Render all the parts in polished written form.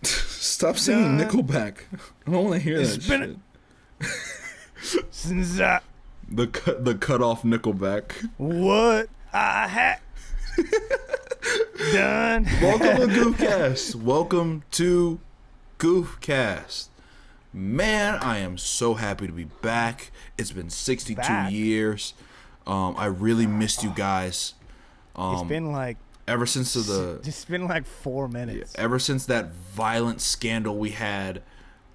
Stop singing Nickelback. I don't want to hear that shit. The cut off Nickelback. What I had done. Welcome to Goofcast. Welcome to Goofcast. Man, I am so happy to be back. It's been 62 years. I really missed you guys. It's been like ever since it's been like 4 minutes. Yeah, ever since that violent scandal we had.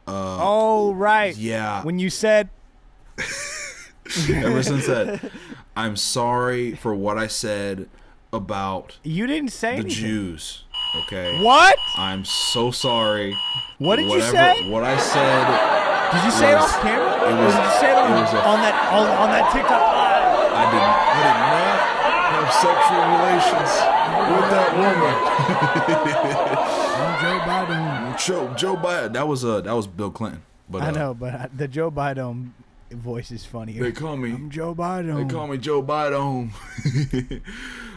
Oh right. Yeah. When you said. Ever since that, I'm sorry for what I said about you didn't say the anything. Jews. Okay. What? I'm so sorry. What did you say? What I said. Did you say it off camera? It was. Or did you say it on that TikTok live? I did not have sexual relations with that woman. Joe Biden. That was Bill Clinton. But I know, but the Joe Biden voice is funnier. They call me I'm Joe Biden. They call me Joe Biden.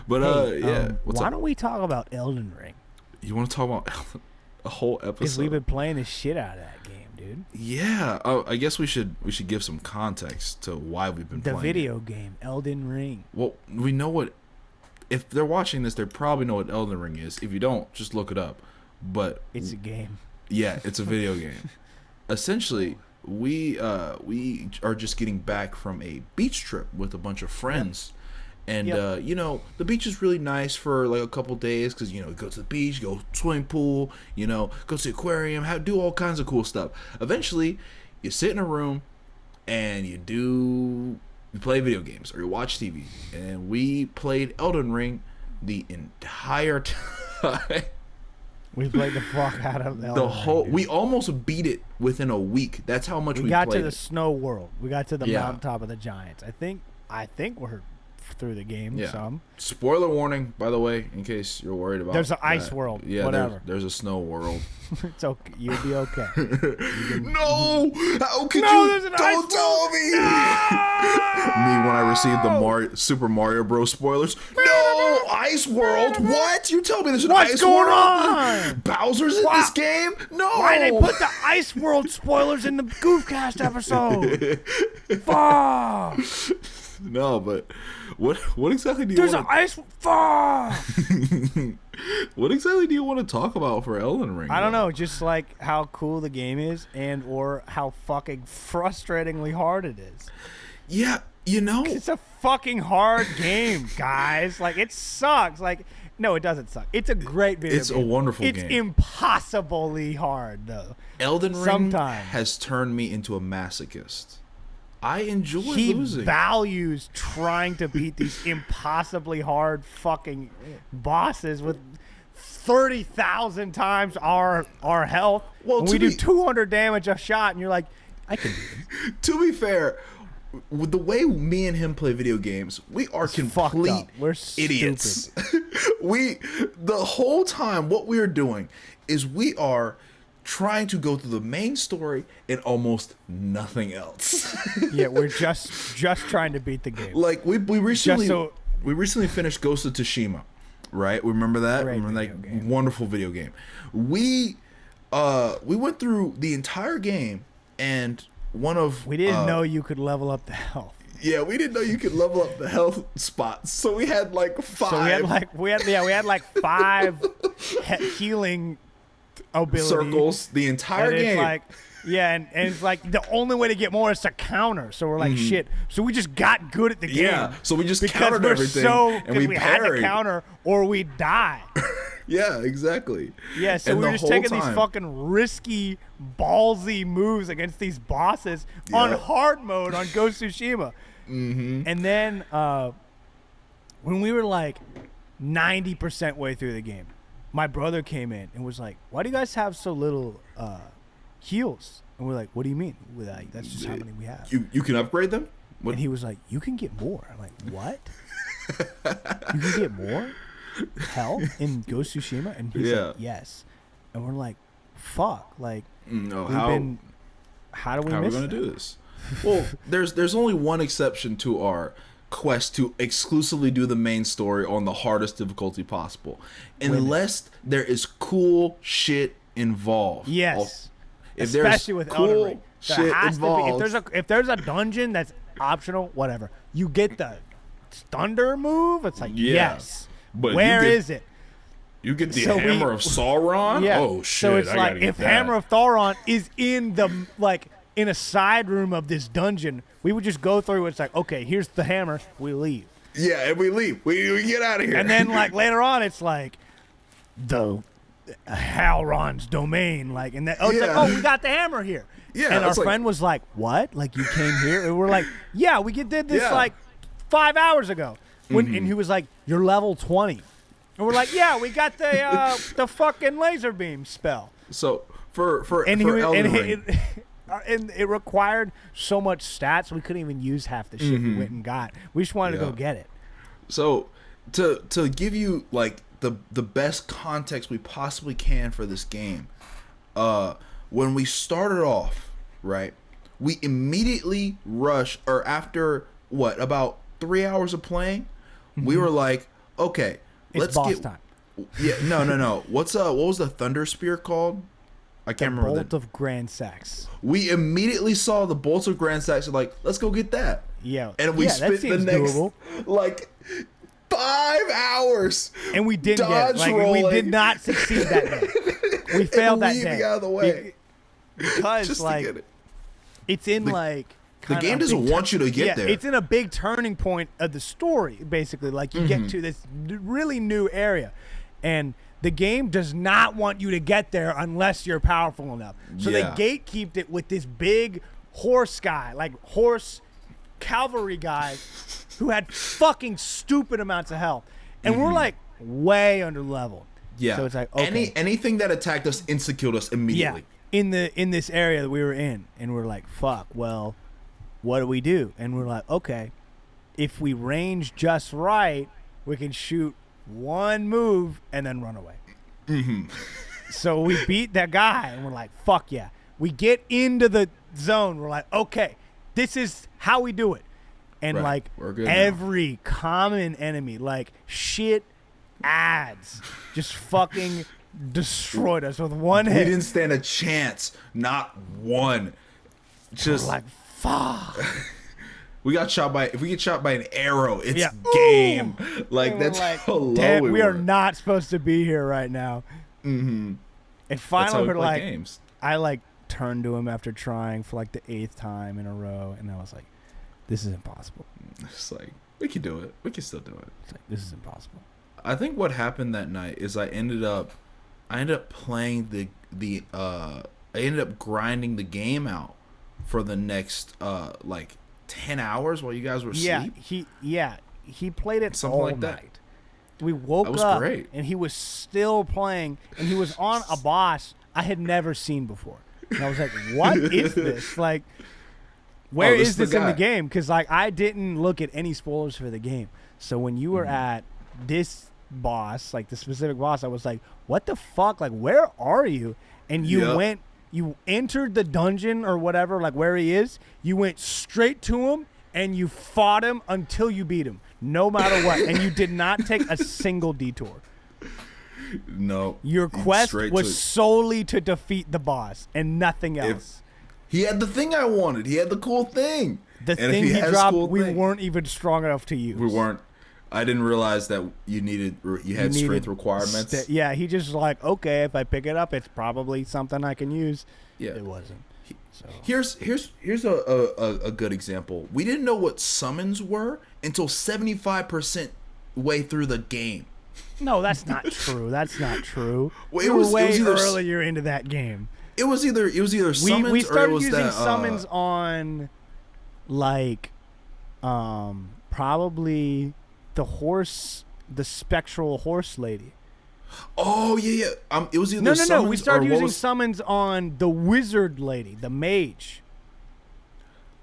But hey, yeah. Why don't we talk about Elden Ring? You want to talk about a whole episode? Because we've been playing the shit out of that game, dude. Yeah. I guess we should give some context to why we've been playing the video game, Elden Ring. Well, we know what. If they're watching this, they probably know what Elden Ring is. If you don't, just look it up. But it's a game. Yeah, it's a video game. Essentially, we are just getting back from a beach trip with a bunch of friends. And, you know, the beach is really nice for, like, a couple days because, you know, you go to the beach, go swimming pool, you know, go to the aquarium, do all kinds of cool stuff. Eventually, you sit in a room and you play video games or you watch TV. And we played Elden Ring the entire time. We played the fuck out of Elden Ring. We almost beat it within a week. That's how much we got played to the snow world. We got to the Yeah. mountaintop of the giants. I think we're through the game some. Spoiler warning, by the way, in case you're worried about. There's an ice that. world. Yeah, whatever. There's a snow world. It's okay. You'll be okay. No! How could No, you? there's an Don't ice tell world. me! No! Me when I received the Super Mario Bros. Spoilers. No! Ice World? What? You tell me there's an What's ice going world? on? Bowser's in this game? No! Why they put the ice world spoilers in the Goofcast episode? Fuck! No, but what exactly do you There's want an ice. Fuck! What exactly do you want to talk about for Elden Ring? I don't know, just like how cool the game is and or how fucking frustratingly hard it is. Yeah, you know. It's a fucking hard game, guys. Like, it sucks. Like, no, it doesn't suck. It's a great video game. It's a wonderful game. It's impossibly hard, though. Elden Ring Sometimes. has turned me into a masochist. I enjoy He losing. values trying to beat these impossibly hard fucking bosses with 30,000 times our health. Well, and we do 200 damage a shot, and you're like, I can do it. To be fair, with the way me and him play video games, we are complete We're idiots. The whole time, what we are doing is we are trying to go through the main story and almost nothing else. Yeah, we're just trying to beat the game. Like we recently finished Ghost of Tsushima, right? Remember that? Remember that wonderful video game? We went through the entire game, and we didn't know you could level up the health. Yeah, we didn't know you could level up the health spots. So we had like 5. So we had like 5 healing abilities. Circles the entire game. Like, yeah, and it's like the only way to get more is to counter. So we're like, shit. So we just got good at the game. Yeah, so we just because countered everything. And we had to parried. counter or we die. Yeah, exactly. Yeah, so and we were just taking these fucking risky, ballsy moves against these bosses on hard mode on Ghost of Tsushima. Mm-hmm. And then when we were like 90% way through the game, my brother came in and was like, why do you guys have so little heals? And we're like, what do you mean? We're like, that's just how many we have. You can upgrade them? What? And he was like, you can get more. I'm like, what? You can get more health in Ghost of Tsushima? And he's like, yes. And we're like, fuck. Like, no, how do we how miss are we going that? to do this? Well, there's only one exception to our quest to exclusively do the main story on the hardest difficulty possible, unless there is cool shit involved. Yes, if especially with cool Elden Ring. shit involved, If there's a dungeon that's optional, whatever, you get the thunder move. It's like yes, but where is it? You get the Hammer of Sauron. Yeah. Oh shit! So it's I like gotta get if that. Hammer of Sauron is in the in a side room of this dungeon, we would just go through. It's like, okay, here's the hammer. We leave. Yeah, and we leave. We get out of here. And then later on, it's like the Halron's domain. It's like, oh, we got the hammer here. Yeah, and our friend was like, what? Like, you came here? And we're like, yeah, we did this 5 hours ago. And he was like, you're level 20. And we're like, yeah, we got the fucking laser beam spell. So for Elden Ring. And it required so much stats, we couldn't even use half the shit we went and got. We just wanted to go get it. So to give you the best context we possibly can for this game, when we started off, right, we immediately rushed, or after about 3 hours of playing, we were like, okay, let's boss get time. Yeah, no. What was the Thunder Spear called? I can't remember. Bolt of Grand Sax. We immediately saw the bolts of Grand Sax. Like, let's go get that. Yeah, and we spent the next doable. 5 hours. And we didn't get it. We did not succeed that day. We failed that day. Out of the way because just to get it. It's in the game doesn't want you to get there. It's in a big turning point of the story. Basically, you get to this really new area, and the game does not want you to get there unless you're powerful enough. So they gatekeeped it with this big horse guy, horse cavalry guy, who had fucking stupid amounts of health. And we're way under leveled. Yeah. So it's like, okay. Anything that attacked us insta-killed us immediately. Yeah. In this area that we were in. And we're like, fuck, well, what do we do? And we're like, okay, if we range just right, we can shoot one move and then run away. So we beat that guy and we're like, fuck yeah. We get into the zone. We're like, okay, this is how we do it. And we're good every now. common enemy, shit ads, just fucking destroyed us with one hit. We didn't stand a chance. Not one. Just fuck. We got shot by. If we get shot by an arrow, it's game. That's how low we are were. not supposed to be here right now. And finally, we're like, games. I turned to him after trying for the 8th time in a row, and I was like, this is impossible. It's we can do it. We can still do it. It's this is impossible. I think what happened that night is I ended up playing I ended up grinding the game out for the next 10 hours while you guys were asleep. He played it Something all like that. night. We woke was up great. and he was still playing, and he was on a boss I had never seen before. And I was like, what is this? Where is this in the game? Because I didn't look at any spoilers for the game. So when you were at this boss, the specific boss, I was like, what the fuck? Where are you? And you entered the dungeon or whatever, where he is. You went straight to him and you fought him until you beat him, no matter what. And you did not take a single detour. No. Your quest was solely to defeat the boss and nothing else. He had the thing I wanted. He had the cool thing. The thing he dropped, we weren't even strong enough to use. We weren't. I didn't realize that you had strength requirements. He just okay, if I pick it up, it's probably something I can use. Yeah, it wasn't. So here's a good example. We didn't know what summons were until 75% way through the game. No, that's not true. That's not true. Well, it was way earlier into that game. It was either summons we started or it was using summons on probably the spectral horse lady. Oh yeah. It was either no. We started using summons on the wizard lady, the mage.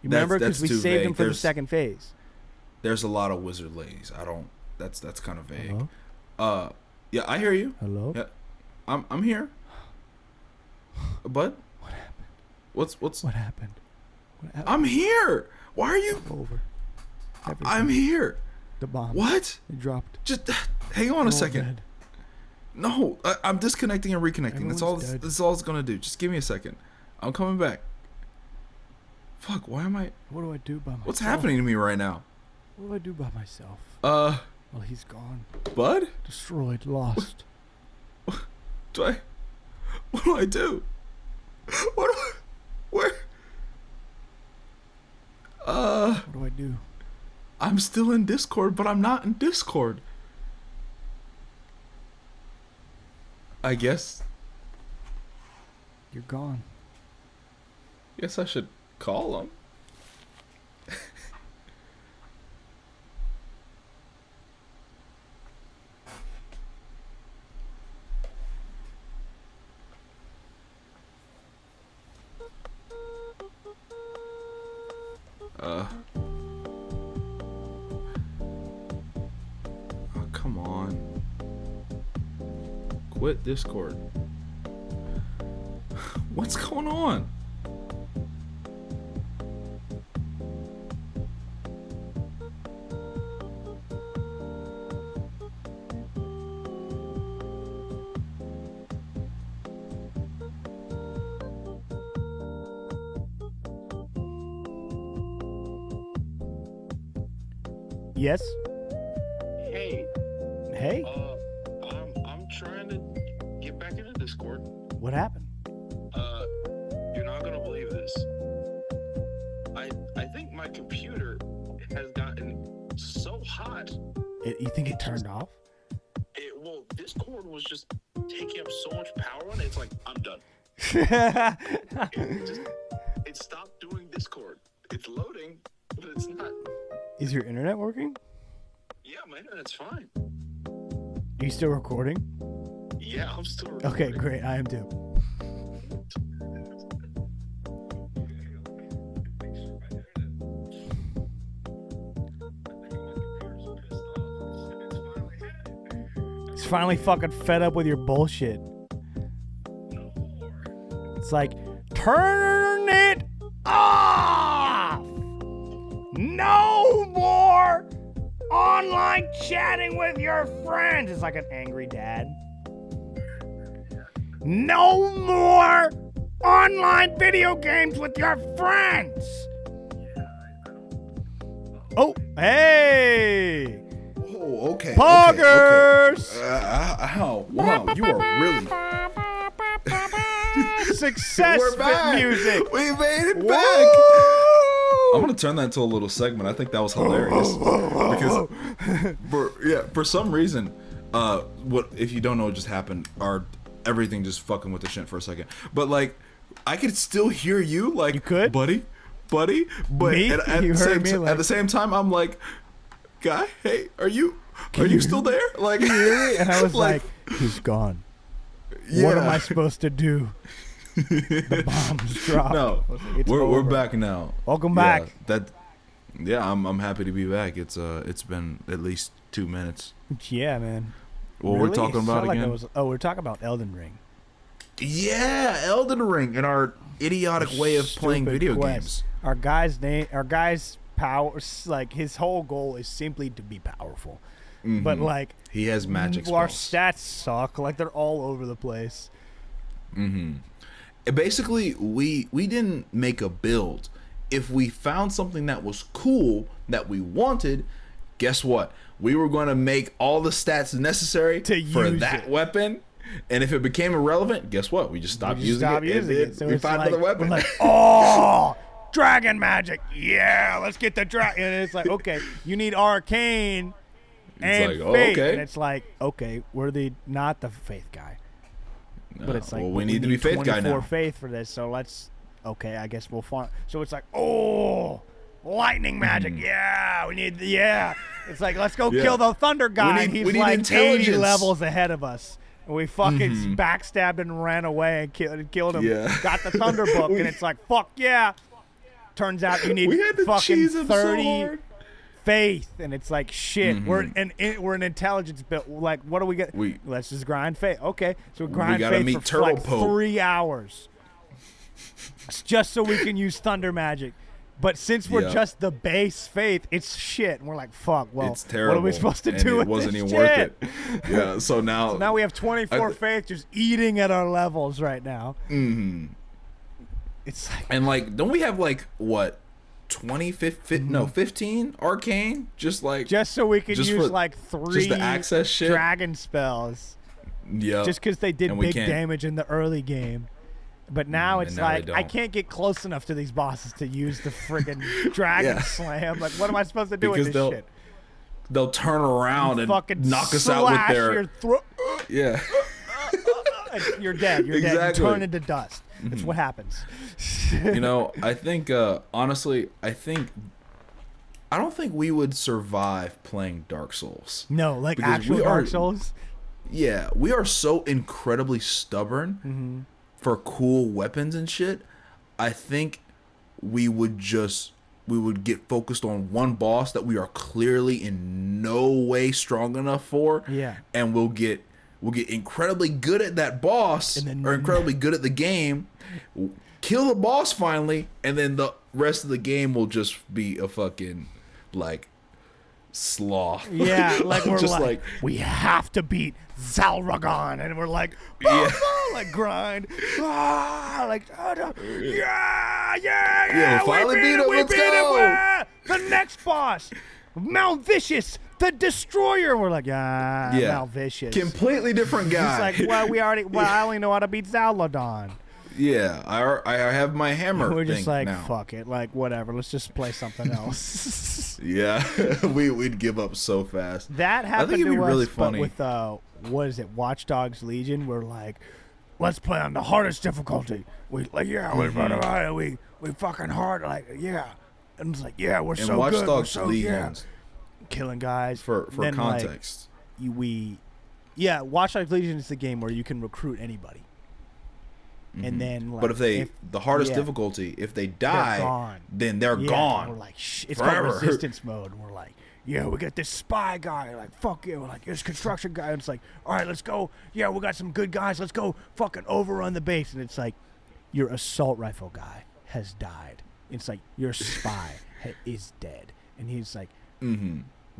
You remember, because we saved him for the second phase. There's a lot of wizard ladies. That's kind of vague. Hello? Yeah, I hear you. Hello. Yeah, I'm here. Bud? What happened? What happened? What happened? I'm here. Why are you over? Everything. I'm here. The bomb. What? It dropped. Just hang on a We're all second. dead. No, I'm disconnecting and reconnecting. Everyone's dead. That's all it's gonna do. Just give me a second. I'm coming back. Fuck, why am I... What do I do by myself? What's happening to me right now? What do I do by myself? Well, he's gone. Bud? Destroyed. Lost. What do I do? What do I... Where? What do I do? I'm still in Discord, but I'm not in Discord. I guess... You're gone. Guess I should call him. Oh, come on. Quit Discord. What's going on? Yes. Hey. Hey. I'm trying to get back into Discord. What happened? You're not gonna believe this. I think my computer has gotten so hot. You think it turned off? Well, Discord was just taking up so much power on it. It's like I'm done. It stopped doing Discord. It's loading, but it's not. Is your internet working? Yeah, my internet's fine. Are you still recording? Yeah, I'm still recording. Okay, great. I am too. He's finally fucking fed up with your bullshit. It's like, turn it off! No more online chatting with your friends. It's like an angry dad. No more online video games with your friends. Oh, hey! Oh, okay. Poggers! Ow. Wow, you are really... Success We're back. music. We made it Woo! back. I'm gonna turn that into a little segment. I think that was hilarious because, for some reason, what if you don't know what just happened? Everything just fucking with the shit for a second. But like, I could still hear you, like, you could, buddy. But me? at the same time, I'm like, guy, hey, are you still there? Like, can you hear me? And I was like, he's gone. Yeah. What am I supposed to do? The bombs dropped. No, we're back now. Welcome back. I'm happy to be back. It's been at least 2 minutes. Yeah, man. What we're talking about again? We're talking about Elden Ring. Yeah, Elden Ring and our idiotic way of playing video games. Our guy's power, like his whole goal is simply to be powerful. Mm-hmm. But like he has magic spells. Our stats suck. Like they're all over the place. Mm-hmm. Basically, we didn't make a build. If we found something that was cool that we wanted, guess what? We were going to make all the stats necessary for that weapon. And if it became irrelevant, guess what? We just stopped using it. So we found another weapon. We're like, oh, dragon magic. Yeah, let's get the dragon. And it's like, okay, you need arcane and it's like, faith. okay. And it's like, okay, we're not the faith guy. No, but it's like, well, we need to be faith guy now. 24 faith for this, so let's. Okay, I guess we'll find. So it's like, oh, lightning magic. Yeah, we need. Yeah, it's like let's go kill the thunder guy. He's like 80 levels ahead of us. And we fucking backstabbed and ran away and killed him. Yeah. Got the thunder book, and it's like, fuck yeah. Turns out you need fucking 30 faith, and it's like shit. We're an intelligence build. Like, what do we get? Let's just grind faith. Okay, so we grind faith for like 3 hours. It's just so we can use thunder magic. But since we're Yeah. just the base faith, it's shit. And we're like, fuck, well, It's terrible. what are we supposed to and do it with wasn't this even shit? worth it. Yeah, so now... So now we have 24 faith just eating at our levels right now. Mm-hmm. It's like... And, like, don't we have, like, what, 20, 15 arcane? Just so we can use, like, 3 just the access shit? dragon spells. Yeah. Just because they did And we big can't- damage in the early game. But now it's now they like, I don't. can't get close enough to these bosses to use the friggin' dragon Yeah. slam. Like, what am I supposed to do Because with this shit? they'll turn around and Fucking knock us out with slash their... your throat. Yeah. You're dead. You're dead. You Exactly. turn into dust. That's what happens. You know, I think, honestly, I don't think we would survive playing Dark Souls. No, like Because actual we Dark are- Souls. Yeah, we are so incredibly stubborn for cool weapons and shit. I think we would get focused on one boss that we are clearly in no way strong enough for. Yeah. And we'll get incredibly good at that boss, And then- or incredibly good at the game, kill the boss finally, and then the rest of the game will just be a fucking, like, sloth. Yeah, like we're just like, we have to beat Zalragon, and we're like, Yeah. like grind, like, Yeah, we finally beat him, we let's beat go. him. The next boss, Mount Vicious, the Destroyer. We're like, Mount Vicious. Completely different guy. He's like, I only know how to beat Zalodon. Yeah, I have my hammer. We're just thing like, now. fuck it, like whatever. Let's just play something else. Yeah, we'd give up so fast. That happened it'd to be us, really but funny. with what is it, Watch Dogs Legion? We're like, let's play on the hardest difficulty. We like, we fucking hard, like, yeah. And it's like, yeah, we're And so Watch good, we're Dogs so Legions, killing guys. for Then, like, context. Watch Dogs Legion is the game where you can recruit anybody. And then, like, but if the hardest yeah. difficulty, if they die, gone. then they're yeah, gone. We're like, it's forever. called resistance mode. And we're like, yeah, we got this spy guy. Like, fuck you. We're like, this construction guy. And it's like, all right, let's go. Yeah, we got some good guys. Let's go fucking overrun the base. And it's like, your assault rifle guy has died. It's like, your spy is dead. And he's like,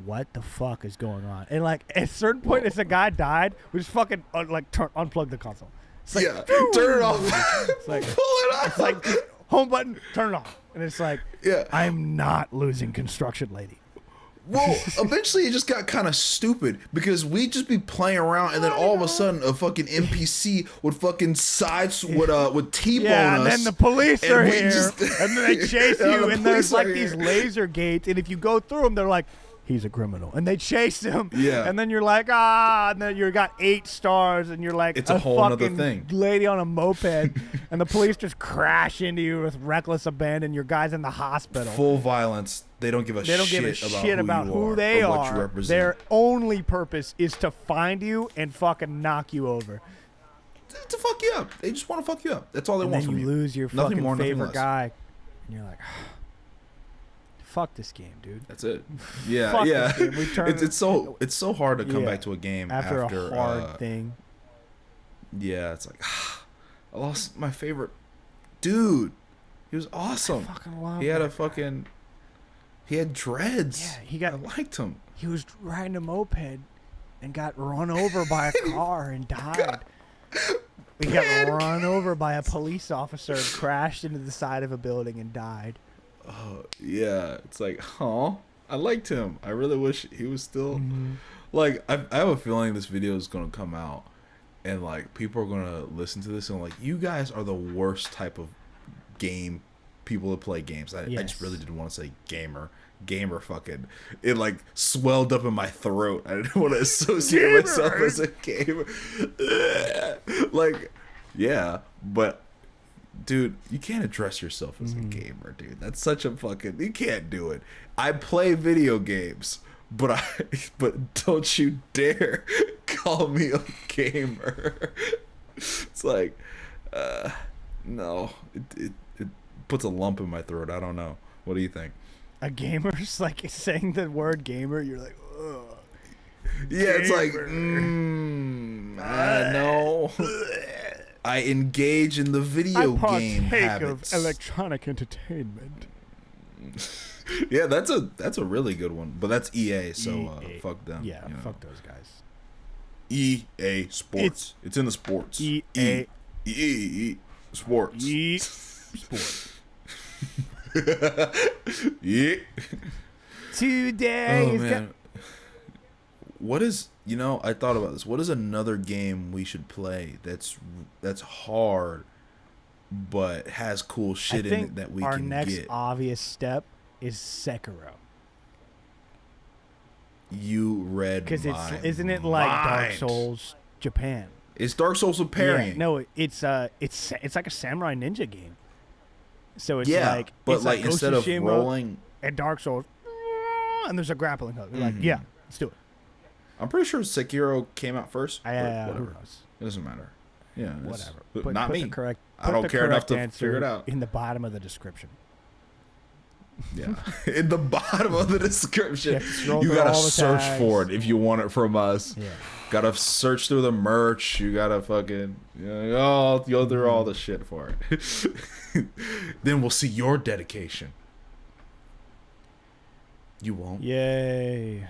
what the fuck is going on? And like, at a certain point, as a guy died, we just fucking unplug the console. It's like, Yeah, turn it off. It's like, Pull it off. it's like, home button, turn it off. And it's like, Yeah. I'm not losing construction lady. Well, eventually it just got kind of stupid because we'd just be playing around and then all of a sudden a fucking NPC would fucking would T-bone Yeah, us. and then the police and are we here, just- and then they chase Yeah, you, the and there's police like are these here. laser gates, and if you go through them, they're like, he's a criminal, and they chase him. Yeah. And then you're like, and then you got 8 stars, and you're like, It's a whole nother fucking thing. lady on a moped, and the police just crash into you with reckless abandon. Your guy's in the hospital. Full violence. They don't give a They don't shit give a shit about you who are they or what you are. represent. Their only purpose is to find you and fucking knock you over. To fuck you up. They just want to fuck you up. That's all they And want then from you you. lose your Nothing fucking more, nothing favorite less. guy, and you're like, fuck this game, dude. That's it. Yeah, Fuck yeah. this game. We turn- It's so hard to come Yeah. back to a game After a hard thing. Yeah, it's like I lost my favorite dude. He was awesome. Fucking love He had that a fucking. He had dreads. Yeah, he got- I liked him. He was riding a moped and got run over by a car and died. He got run over by a police officer and crashed into the side of a building and died. Yeah, it's like, I liked him. I really wish he was still. Mm-hmm. Like, I have a feeling this video is gonna come out, and like people are gonna listen to this and like, you guys are the worst type of game people that play games. I Yes. just really didn't want to say gamer fucking. It like swelled up in my throat. I didn't want to associate myself as a gamer. Like, yeah, but dude, you can't address yourself as a gamer, dude. That's such a fucking. You can't do it. I play video games, but don't you dare call me a gamer. It's like, no, it puts a lump in my throat. I don't know. What do you think? A gamer's like saying the word gamer, you're like, ugh. Yeah, it's like, Gamer. no. I engage in the video I game partake habits. of electronic entertainment. Yeah, that's a really good one, but that's EA, so EA. fuck them. Yeah, you know. fuck those guys. EA Sports. It's in the sports. EA Sports. EA Sports. Yeah. Today Oh is man. What is, I thought about this. What is another game we should play that's hard but has cool shit in it that we our can next get? obvious step is Sekiro. You read Because my isn't it like Dark mind. Souls Japan? It's Dark Souls with parrying. Yeah, no, it's like a samurai ninja game. So it's but it's like Ghost instead of Tsushima rolling, and Dark Souls, and there's a grappling hook. You're like, yeah, let's do it. I'm pretty sure Sekiro came out first. But Who whatever. knows? It doesn't matter. Yeah, Whatever. Not put me. The correct, I don't the care enough correct to answer figure it out. in the bottom of the description. Yeah, in the bottom of the description, scroll you through gotta all the search tags. for it if you want it from us. Yeah. Gotta search through the merch. You gotta fucking go through all the shit for it. Then we'll see your dedication. You won't. Yay.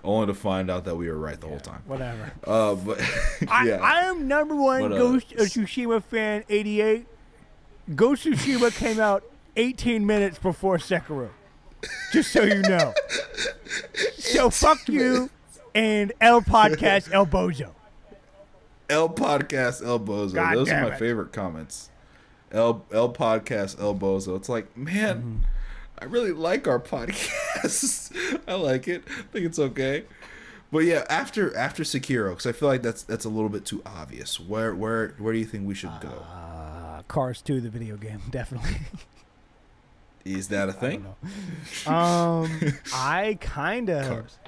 Only to find out that we were right the whole time. Whatever. But yeah. I am number one But, Ghost of Tsushima fan 88. Ghost of Tsushima came out 18 minutes before Sekiro. Just so you know. So fuck you and El Podcast El Bozo. El Podcast El Bozo. God Those are damn my it. favorite comments. El Podcast El Bozo. It's like, man, I really like our podcast. I like it. I think it's okay. But yeah, after Sekiro, because I feel like that's a little bit too obvious. Where do you think we should go? Cars 2, the video game, definitely. Is that a thing? I kind of... Cars.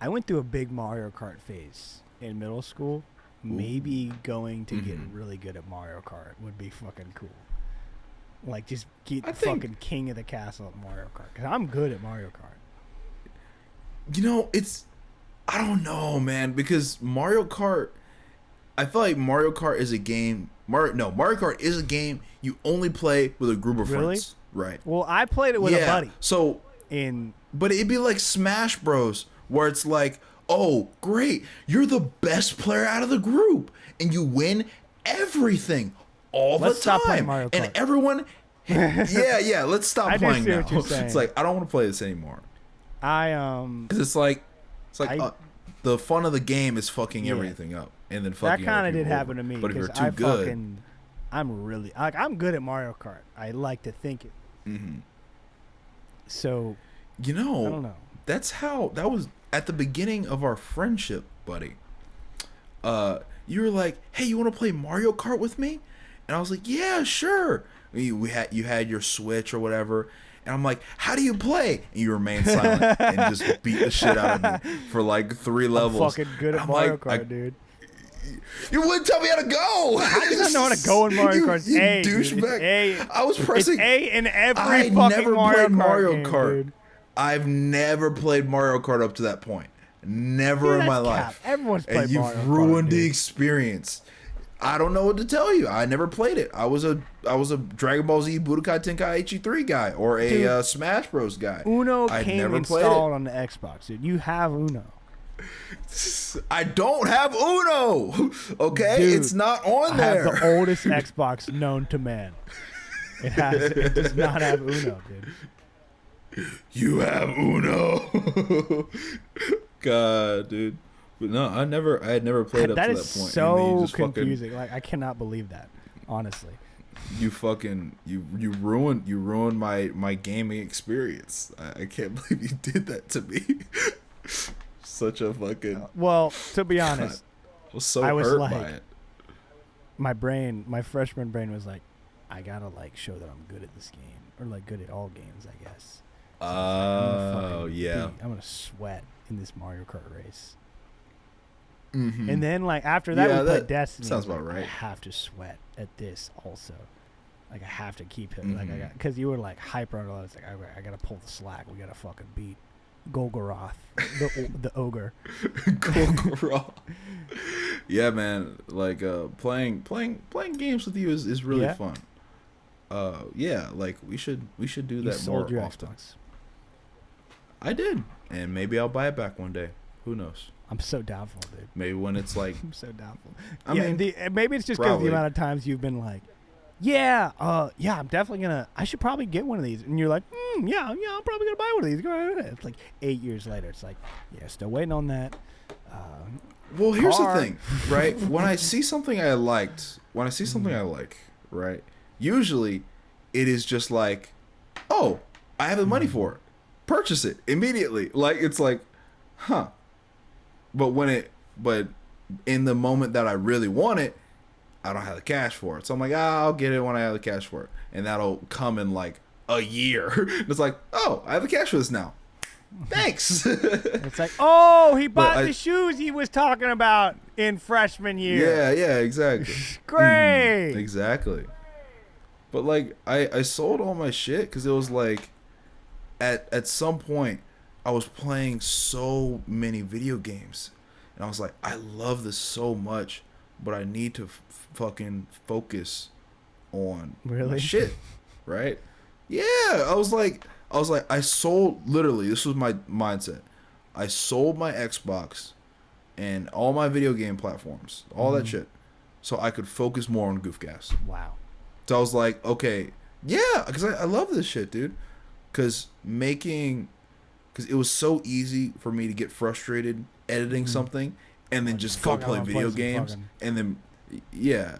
I went through a big Mario Kart phase in middle school. Maybe going to get really good at Mario Kart would be fucking cool. Like, just get the fucking king of the castle at Mario Kart. Because I'm good at Mario Kart. I don't know, man, because Mario Kart, I feel like Mario Kart is a game. Mario Kart is a game you only play with a group of friends. Right. Well, I played it with a buddy. So, but it'd be like Smash Bros, where it's like, oh, great, you're the best player out of the group, and you win everything all Let's the time. stop playing Mario Kart. And everyone, yeah, let's stop I do playing see now. what you're saying. It's like, I don't want to play this anymore. Because it's like the fun of the game is fucking everything up, and then fucking that kind other of did people happen over. to me. But if you're Because too I good, fucking, I'm good at Mario Kart. I like to think it. So, I don't know. that was at the beginning of our friendship, buddy. You were like, "Hey, you want to play Mario Kart with me?" And I was like, "Yeah, sure." You had your Switch or whatever. And I'm like, how do you play? And you remain silent and just beat the shit out of me for like 3 levels. I'm fucking good at Mario Kart, dude. You wouldn't tell me how to go. How do you not know how to go in Mario Kart? It's You A, dude. douchebag. It's A. I was pressing It's A in every I fucking never Mario played Kart Mario game, Kart. dude. I've never played Mario Kart up to that point. Never Dude, in my that's life. cap. Everyone's played And you've Mario Kart, ruined the dude. experience. I don't know what to tell you. I never played it. I was a Dragon Ball Z Budokai Tenkaichi 3 guy or a Smash Bros guy. Uno I'd came never played installed it. on the Xbox, dude. You have Uno. I don't have Uno. Okay, Dude, it's not on I there. have the oldest Xbox known to man. It does not have Uno, dude. You have Uno. God, dude. But no, I had never played up That to is that point. so And then you just confusing. Like, I cannot believe that, honestly. You ruined my gaming experience. I can't believe you did that to me. Such a fucking. Well, to be honest, I was so I was hurt like- by it. my freshman brain was like, I gotta like show that I'm good at this game, or like good at all games, I guess. So Oh yeah. I'm gonna sweat in this Mario Kart race. Mhm. And then like after that, Yeah, we played that Destiny. sounds I was about like, right. I have to sweat at this also. Like I have to keep it. Like Mhm. because you were like hyper on it. I was like, I gotta pull the slack. We gotta fucking beat Golgoroth, the ogre. Golgoroth. Yeah, man. Like playing games with you is really Yeah. fun. yeah, like we should do You that more sold your often. Xbox. I did, and maybe I'll buy it back one day. Who knows? I'm so doubtful, dude. Maybe when it's like, I'm so doubtful. I yeah, mean, maybe it's just because probably. the amount of times you've been like, yeah, I'm definitely gonna. I should probably get one of these, and you're like, yeah, I'm probably gonna buy one of these. Go ahead. It's like 8 years later. It's like, yeah, still waiting on that. well, here's Car. the thing, right? When I see something I liked, right? Usually, it is just like, oh, I have the money for it, purchase it immediately. Like it's like, huh. But in the moment that I really want it, I don't have the cash for it. So I'm like, I'll get it when I have the cash for it. And that'll come in like a year. It's like, oh, I have the cash for this now. Thanks. It's like, oh, he bought But the shoes he was talking about in freshman year. yeah, exactly. Great. Exactly. But like, I sold all my shit because it was like, at some point, I was playing so many video games. And I was like, I love this so much, but I need to fucking focus on my shit, right? Yeah, I was like, I sold, literally, this was my mindset. I sold my Xbox and all my video game platforms, all that shit, so I could focus more on Goofcast. Wow. So I was like, okay, yeah, because I love this shit, dude. Because it was so easy for me to get frustrated editing something and then just go play video games and then, yeah,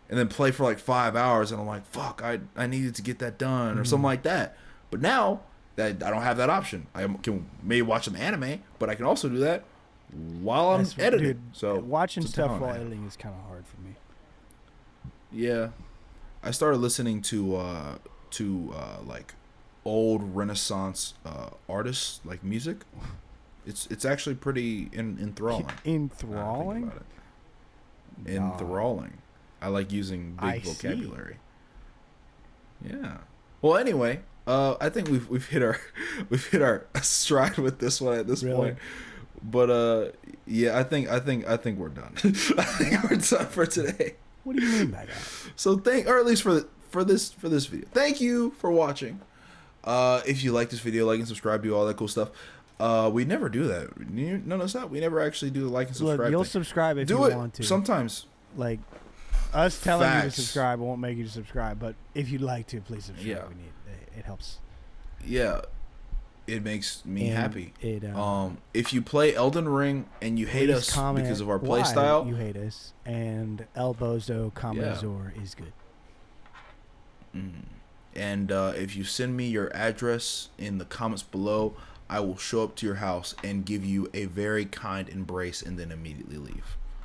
and then play for like 5 hours and I'm like, fuck, I needed to get that done or something like that. But now that I don't have that option, I can maybe watch some anime, but I can also do that while I'm editing. Dude, so watching it's a stuff talent I while have. editing is kind of hard for me. Yeah, I started listening to like old Renaissance artists, like music. It's actually pretty enthralling. Enthralling? About it. Enthralling. I like using big vocabulary. Yeah. Well, anyway, I think we've hit our stride with this one at this point. But yeah, I think we're done. I think we're done for today. What do you mean by that? So or at least for this video. Thank you for watching. If you like this video, like and subscribe, do all that cool stuff. We never do that. You notice that? We never actually do the like and subscribe. Look, you'll thing. subscribe if do you it want to. sometimes. Like us telling you to Facts. subscribe won't make you to subscribe, but if you'd like to, please subscribe. Yeah. It helps. Yeah, it makes me And happy. It, if you play Elden Ring and you hate us because of our play style, you hate us, and El Bozo Commodore is good. And if you send me your address in the comments below, I will show up to your house and give you a very kind embrace and then immediately leave.